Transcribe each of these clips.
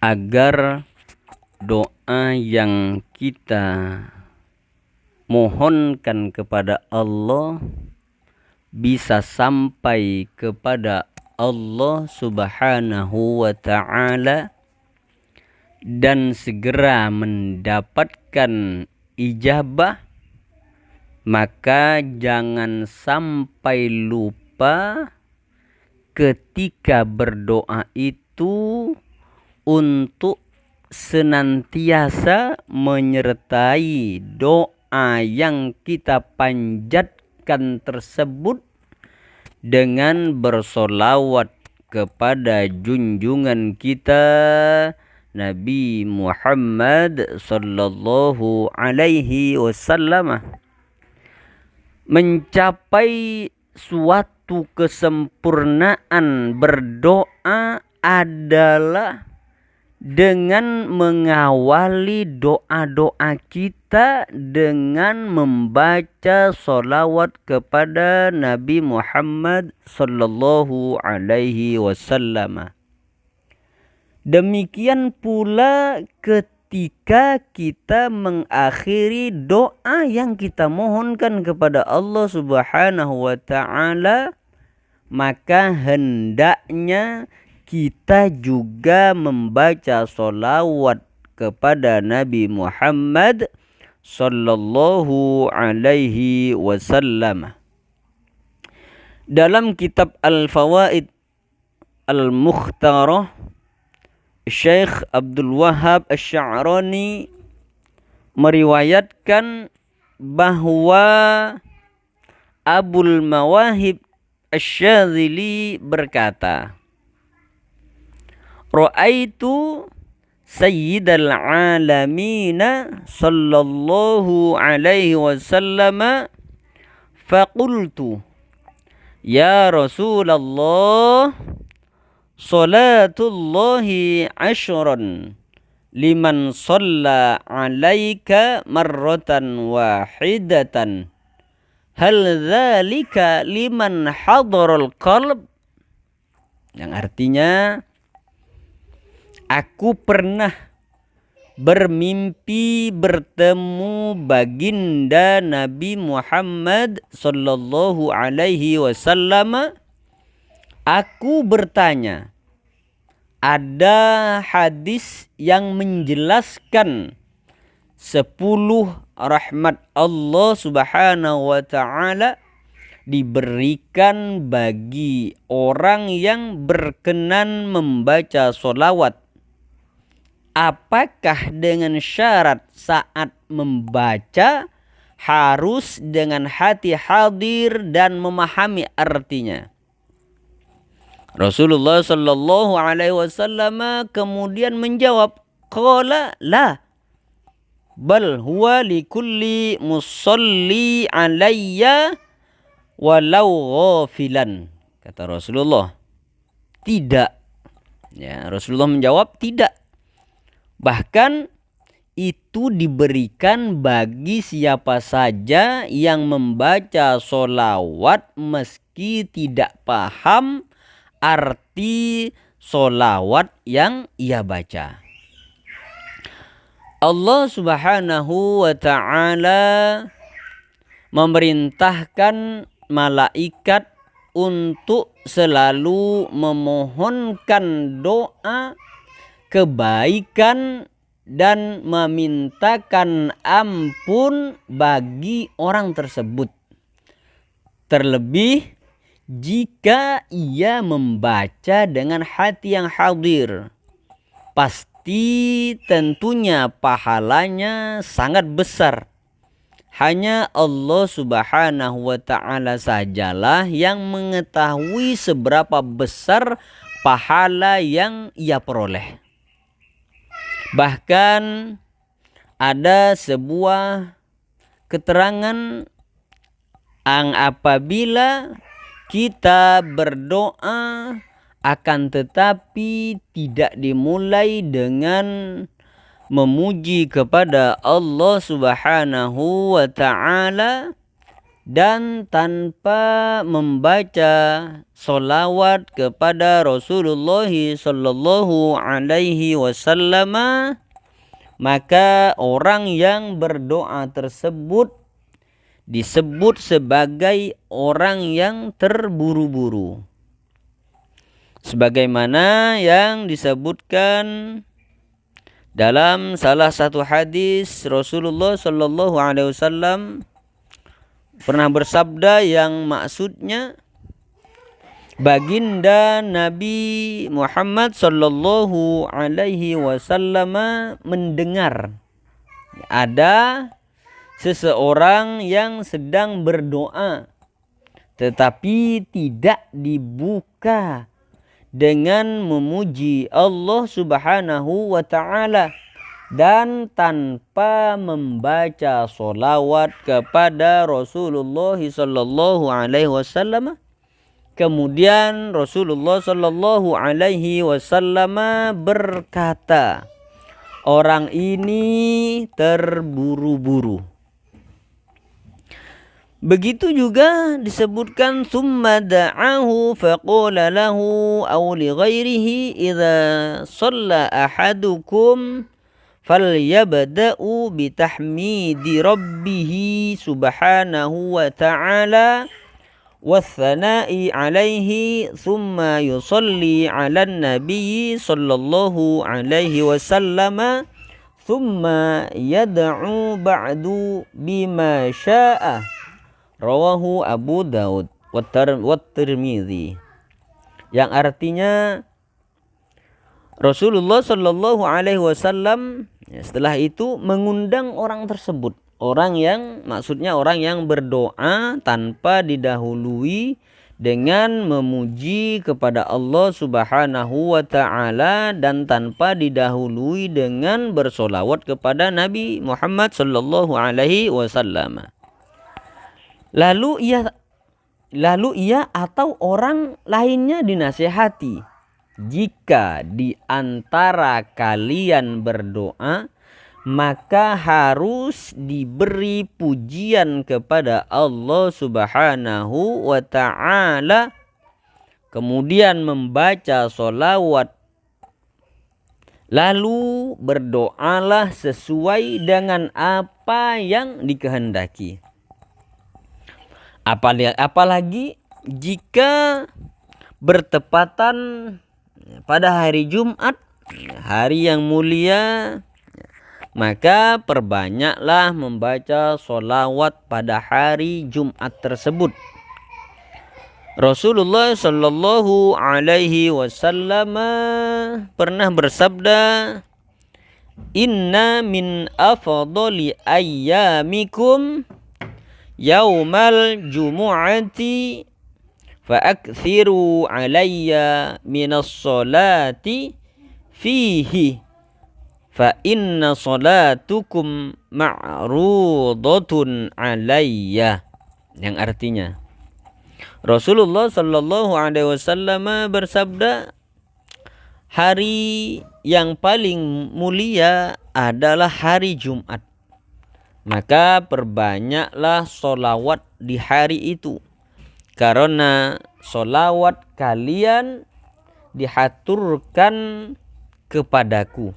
agar doa yang kita mohonkan kepada Allah bisa sampai kepada Allah Subhanahu wa ta'ala dan segera mendapatkan ijabah, maka jangan sampai lupa ketika berdoa itu untuk senantiasa menyertai doa yang kita panjatkan tersebut dengan bersolawat kepada junjungan kita Nabi Muhammad sallallahu alaihi wasallam. Mencapai suatu kesempurnaan berdoa adalah dengan mengawali doa-doa kita dengan membaca solawat kepada Nabi Muhammad sallallahu alaihi wasallam. Demikian pula ketika kita mengakhiri doa yang kita mohonkan kepada Allah Subhanahu wa ta'ala, maka hendaknya kita juga membaca solawat kepada Nabi Muhammad sallallahu alaihi wasallam. Dalam kitab Al-Fawaid Al-Mukhtarah, Syekh Abdul Wahab Asy-Sya'rani meriwayatkan bahwa Abul Mawahib Asy-Syadzili berkata, Ra'aitu Sayyidal Alamina sallallahu alaihi wasallam faqultu ya Rasulullah salatullahi ashran liman shalla alaika marratan wahidatan hal dzalika liman hadaral qalb, yang artinya aku pernah bermimpi bertemu baginda Nabi Muhammad sallallahu alaihi wasallam. Aku bertanya, ada hadis yang menjelaskan 10 rahmat Allah Subhanahu wa ta'ala diberikan bagi orang yang berkenan membaca solawat. Apakah dengan syarat saat membaca harus dengan hati hadir dan memahami artinya? Rasulullah sallallahu alaihi wasallam kemudian menjawab, qala la bal huwa likulli musalli alayya walau ghafilan. Kata Rasulullah, tidak. Ya, Rasulullah menjawab tidak. Bahkan itu diberikan bagi siapa saja yang membaca solawat meski tidak paham arti solawat yang ia baca. Allah Subhanahu wa ta'ala memerintahkan malaikat untuk selalu memohonkan doa kebaikan dan memintakan ampun bagi orang tersebut. Terlebih jika ia membaca dengan hati yang hadir, pasti tentunya pahalanya sangat besar. Hanya Allah Subhanahu wa ta'ala sajalah yang mengetahui seberapa besar pahala yang ia peroleh. Bahkan ada sebuah keterangan yang apabila kita berdoa akan tetapi tidak dimulai dengan memuji kepada Allah Subhanahu wa ta'ala, dan tanpa membaca solawat kepada Rasulullah sallallahu alaihi wasallam, maka orang yang berdoa tersebut disebut sebagai orang yang terburu-buru. Sebagaimana yang disebutkan dalam salah satu hadis, Rasulullah sallallahu alaihi wasallam pernah bersabda yang maksudnya baginda Nabi Muhammad sallallahu alaihi wasallam mendengar ada seseorang yang sedang berdoa tetapi tidak dibuka dengan memuji Allah Subhanahu wa ta'ala dan tanpa membaca solawat kepada Rasulullah sallallahu alaihi wasallam. Kemudian Rasulullah sallallahu alaihi wasallam berkata, orang ini terburu-buru. Begitu juga disebutkan summa da'ahu faqala lahu aw li ghairihi idza shalla ahadukum falyabda'u bitahmidi rabbih subhanahu wa ta'ala wathana'i alaihi thumma yusalli 'alan nabiy sallallahu alaihi wasallam thumma yad'u ba'du bima syaa. Rawahu Abu Daud wa Tirmidzi. Yang artinya Rasulullah sallallahu alaihi wasallam setelah itu mengundang orang tersebut, orang yang maksudnya orang yang berdoa tanpa didahului dengan memuji kepada Allah Subhanahu wa taala dan tanpa didahului dengan bersolawat kepada Nabi Muhammad sallallahu alaihi wasallam. Lalu ia atau orang lainnya dinasihati, jika di antara kalian berdoa maka harus diberi pujian kepada Allah Subhanahu wa ta'ala, kemudian membaca solawat, lalu berdoalah sesuai dengan apa yang dikehendaki. Apalagi jika bertepatan pada hari Jumat, hari yang mulia, maka perbanyaklah membaca solawat pada hari Jumat tersebut. Rasulullah sallallahu alaihi wasallam pernah bersabda, inna min afdali ayyamikum yaumal jumu'ati fa'akthiru alayya minas salati fihi fa inna salatukum ma'rudatun alayya. Yang artinya Rasulullah sallallahu alaihi wasallam bersabda, hari yang paling mulia adalah hari Jumat. Maka perbanyaklah solawat di hari itu, karena solawat kalian dihaturkan kepadaku.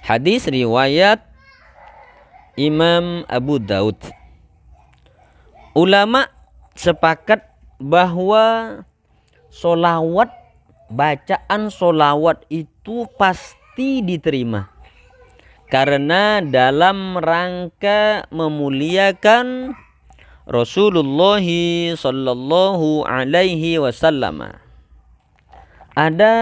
Hadis riwayat Imam Abu Daud. Ulama sepakat bahwa solawat, bacaan solawat itu pasti diterima, karena dalam rangka memuliakan Rasulullah sallallahu alaihi wasallam. Ada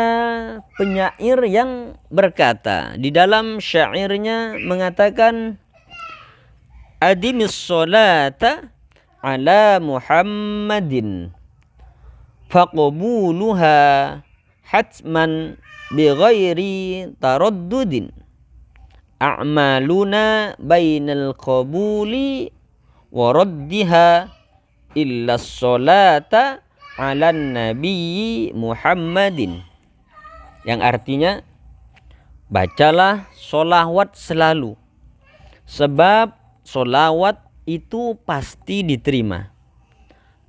penyair yang berkata, di dalam syairnya mengatakan, adimis sholata ala Muhammadin faqbuluha hatman bighairi taraddudin. A'maluna bainal qabuli wa raddiha illa sholata ala nabi Muhammadin. Yang artinya, bacalah solawat selalu, sebab solawat itu pasti diterima.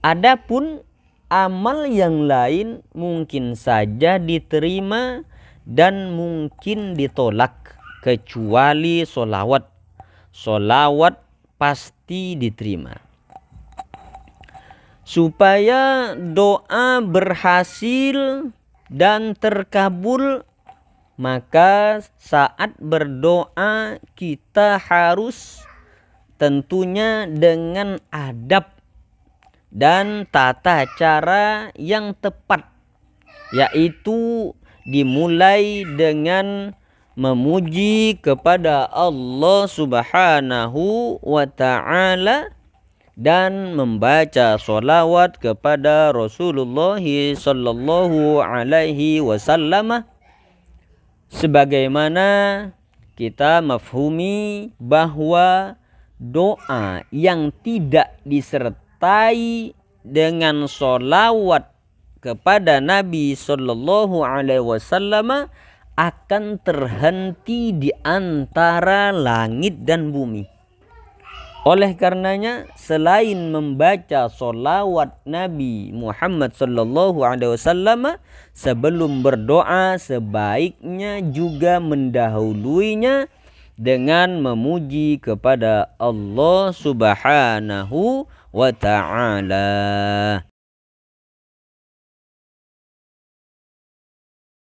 Adapun amal yang lain mungkin saja diterima dan mungkin ditolak, kecuali sholawat. Sholawat pasti diterima. Supaya doa berhasil dan terkabul, maka saat berdoa kita harus tentunya dengan adab dan tata cara yang tepat, yaitu dimulai dengan memuji kepada Allah Subhanahu wa ta'ala dan membaca sholawat kepada Rasulullah sallallahu alaihi wasallam, sebagaimana kita mafhumi bahwa doa yang tidak disertai dengan sholawat kepada Nabi sallallahu alaihi wasallam akan terhenti di antara langit dan bumi. Oleh karenanya, selain membaca sholawat Nabi Muhammad sallallahu alaihi wasallam sebelum berdoa, sebaiknya juga mendahuluinya dengan memuji kepada Allah Subhanahu wa ta'ala.